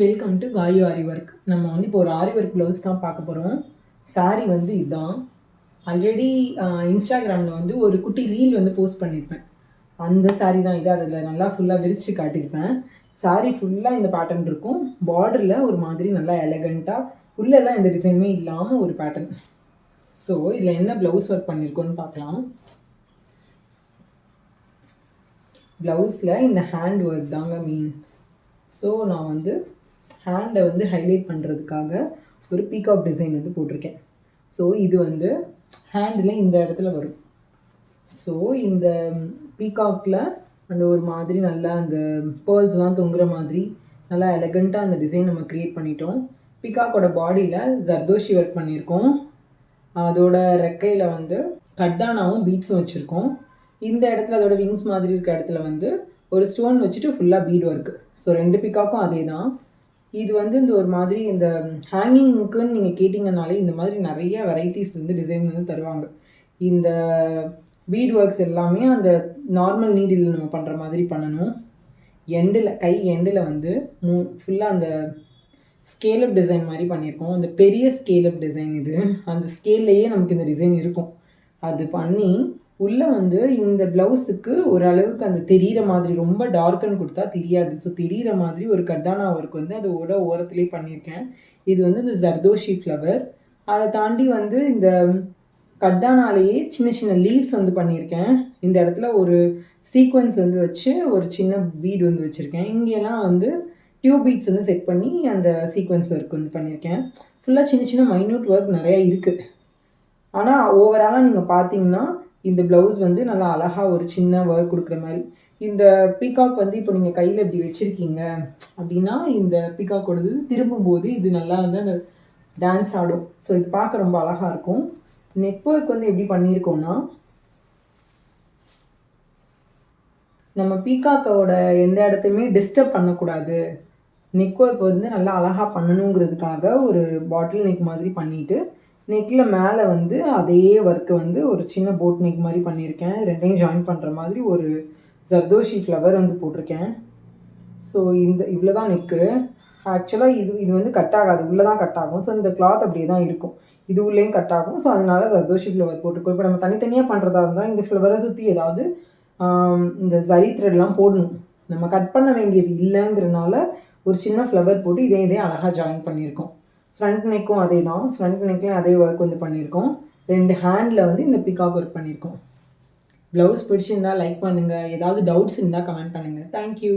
Welcome to Kaayu Aari work. நம்ம வந்து இப்போ ஒரு ஆரி ஒர்க் ப்ளவுஸ் தான் பார்க்க போகிறோம். சாரீ வந்து இதுதான். ஆல்ரெடி இன்ஸ்டாகிராமில் வந்து ஒரு குட்டி ரீல் வந்து போஸ்ட் பண்ணியிருப்பேன். அந்த சாரீ தான் இது. அதில் நல்லா ஃபுல்லாக விரித்து காட்டியிருப்பேன். சாரீ ஃபுல்லாக இந்த பேட்டர்ன் இருக்கும். பார்டரில் ஒரு மாதிரி நல்லா எலகண்ட்டாக உள்ளெல்லாம் எந்த டிசைனுமே இல்லாமல் ஒரு பேட்டர்ன். ஸோ இதில் என்ன ப்ளவுஸ் ஒர்க் பண்ணியிருக்கோன்னு பார்க்கலாம். ப்ளவுஸில் இந்த ஹேண்ட் ஒர்க் தாங்க மெயின். ஸோ நான் வந்து ஹேண்டை வந்து ஹைலைட் பண்ணுறதுக்காக ஒரு பீகாக் டிசைன் வந்து போட்டிருக்கேன். ஸோ இது வந்து ஹேண்டில் இந்த இடத்துல வரும். ஸோ இந்த பீகாக்கில் அந்த ஒரு மாதிரி நல்லா அந்த பேர்ல்ஸ்லாம் தொங்குற மாதிரி நல்லா எலகண்ட்டாக அந்த டிசைன் நம்ம க்ரியேட் பண்ணிட்டோம். பீகாக்கோட பாடியில் ஜர்தோஷி ஒர்க் பண்ணியிருக்கோம். அதோட ரெக்கையில் வந்து கர்தானாவும் பீட்ஸும் வச்சுருக்கோம். இந்த இடத்துல அதோட விங்ஸ் மாதிரி இருக்க இடத்துல வந்து ஒரு ஸ்டோன் வச்சுட்டு ஃபுல்லாக பீட் ஒர்க்கு. ஸோ 2 பீகாக்கும் அதே தான். இது வந்து இந்த ஒரு மாதிரி இந்த ஹேங்கிங்க்குன்னு நீங்கள் கேட்டிங்கனாலே இந்த மாதிரி நிறைய வெரைட்டிஸ் வந்து டிசைன் வந்து தருவாங்க. இந்த பீட் ஒர்க்ஸ் எல்லாமே அந்த நார்மல் நீடில் நம்ம பண்ணுற மாதிரி பண்ணணும். எண்டில் கை எண்டில் வந்து ஃபுல்லாக அந்த ஸ்கேலப் டிசைன் மாதிரி பண்ணியிருக்கோம். அந்த பெரிய ஸ்கேலப் டிசைன் இது. அந்த ஸ்கேல்லையே நமக்கு இந்த டிசைன் இருக்கும். அது பண்ணி உள்ளே வந்து இந்த ப்ளவுஸுக்கு ஓரளவுக்கு அந்த தெரிகிற மாதிரி ரொம்ப டார்க்குன்னு கொடுத்தா தெரியாது. ஸோ தெரிகிற மாதிரி ஒரு கர்தானா ஒர்க் வந்து அதோட ஓரத்துலேயே பண்ணியிருக்கேன். இது வந்து இந்த ஜர்தோஷி ஃப்ளவர். அதை தாண்டி வந்து இந்த கர்தானாலேயே சின்ன சின்ன லீவ்ஸ் வந்து பண்ணியிருக்கேன். இந்த இடத்துல ஒரு சீக்வன்ஸ் வந்து வச்சு ஒரு சின்ன பீட் வந்து வச்சுருக்கேன். இங்கெல்லாம் வந்து டியூப் பீட்ஸ் வந்து செட் பண்ணி அந்த சீக்வன்ஸ் ஒர்க் வந்து பண்ணியிருக்கேன். ஃபுல்லாக சின்ன சின்ன மைன்யூட் ஒர்க் நிறையா இருக்குது. ஆனால் ஓவராலாக நீங்கள் பார்த்தீங்கன்னா இந்த ப்ளவுஸ் வந்து நல்லா அழகாக ஒரு சின்ன ஒர்க் கொடுக்குற மாதிரி. இந்த பீகாக் வந்து இப்போ நீங்கள் கையில் இப்படி வச்சுருக்கீங்க அப்படின்னா இந்த பீகாக்கோடது திரும்பும்போது இது நல்லா வந்து அந்த டான்ஸ் ஆடும். ஸோ இது பார்க்க ரொம்ப அழகாக இருக்கும். நெக் ஒர்க் வந்து எப்படி பண்ணியிருக்கோன்னா, நம்ம பீகாக்கோட எந்த இடத்தையுமே டிஸ்டர்ப் பண்ணக்கூடாது, நெக் ஒர்க் வந்து நல்லா அழகாக பண்ணணுங்கிறதுக்காக ஒரு பாட்டில் நெக் மாதிரி பண்ணிவிட்டு நெக்கில் மேலே வந்து அதே ஒர்க்கு வந்து ஒரு சின்ன போட் நெக் மாதிரி பண்ணியிருக்கேன். ரெண்டையும் ஜாயின் பண்ணுற மாதிரி ஒரு ஜர்தோஷி ஃப்ளவர் வந்து போட்டிருக்கேன். ஸோ இவ்வளோ தான் நெக்கு. ஆக்சுவலாக இது வந்து கட் ஆகாது, உள்ளே தான் கட் ஆகும். ஸோ இந்த கிளாத் அப்படியே தான் இருக்கும். இது உள்ளேயும் கட் ஆகும். ஸோ அதனால ஜர்தோஷி ஃப்ளவர் போட்டிருக்கோம். இப்போ நம்ம தனித்தனியாக பண்ணுறதா இருந்தால் இந்த ஃப்ளவரை சுற்றி ஏதாவது இந்த ஜரி த்ரெட்லாம் போடணும். நம்ம கட் பண்ண வேண்டியது இல்லைங்கிறனால ஒரு சின்ன ஃப்ளவர் போட்டு இதே அழகாக ஜாயின் பண்ணியிருக்கோம். ஃப்ரண்ட் நெக்கும் அதே தான். ஃப்ரண்ட் நெக்லையும் அதே ஒர்க் வந்து பண்ணியிருக்கோம். 2 ஹேண்டில் வந்து இந்த பீகாக் ஒர்க் பண்ணியிருக்கோம். ப்ளவுஸ் பிடிச்சிருந்தால் லைக் பண்ணுங்கள். ஏதாவது டவுட்ஸ் இருந்தால் கமெண்ட் பண்ணுங்கள். தேங்க்யூ.